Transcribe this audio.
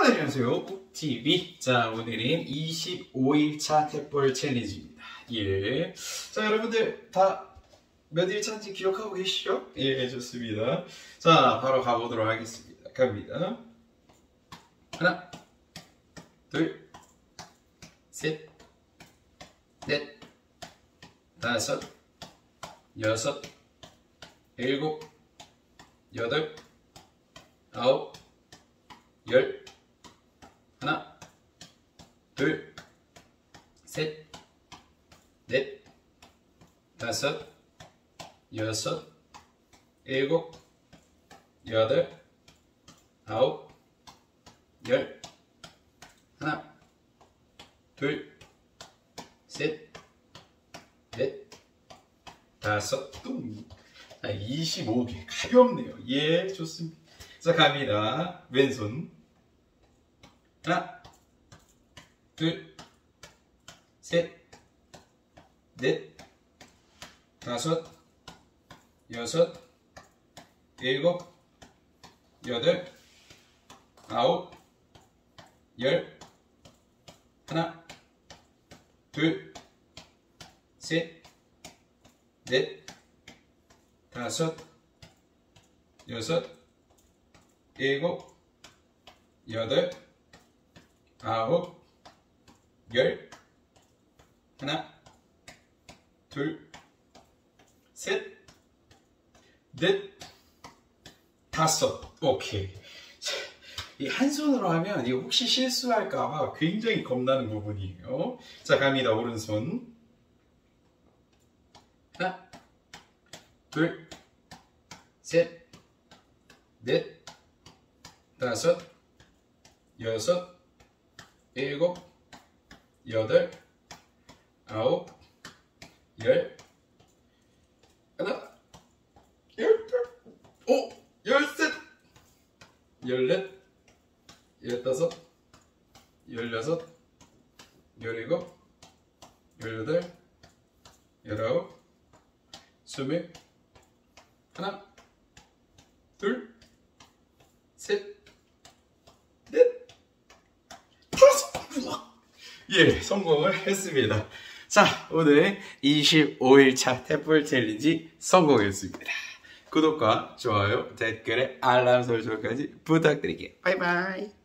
여러분 안녕하세요. 욱TV. 자, 오늘은 25일차 탭볼 챌린지입니다. 예. 자, 여러분들 다 몇 일차인지 기억하고 계시죠? 예, 좋습니다. 자, 바로 가보도록 하겠습니다. 갑니다. 하나, 둘, 셋, 넷, 다섯, 여섯, 일곱, 여덟, 아홉, 열. 하나, 둘, 셋, 넷, 다섯, 여섯, 일곱, 여덟, 아홉, 열. 하나, 둘, 셋, 넷, 다섯, 뚱. 25개. 가볍네요. 예, 좋습니다. 자, 갑니다. 왼손. 하나, 둘, 셋, 넷, 다섯, 여섯, 일곱, 여덟, 아홉, 열. 하나, 둘, 셋, 넷, 다섯, 여섯, 일곱, 여덟, 아홉, 열. 하나, 둘, 셋, 넷, 다섯. 오케이. 이 한 손으로 하면 이거 혹시 실수할까봐 굉장히 겁나는 부분이에요. 자, 갑니다. 오른손. 하나, 둘, 셋, 넷, 다섯, 여섯, 일곱, 여덟, 아홉, 열. 하나, 열둘, 열셋, 열넷, 열다섯, 열여섯, 열일곱, 열여덟, 열아홉, 스물. 하나, 둘, 셋, 넷, 다섯. 예, 성공을 했습니다. 자, 오늘 25일차 탭볼 챌린지 성공했습니다. 구독과 좋아요, 댓글에 알람 설정까지 부탁드릴게요. 바이바이.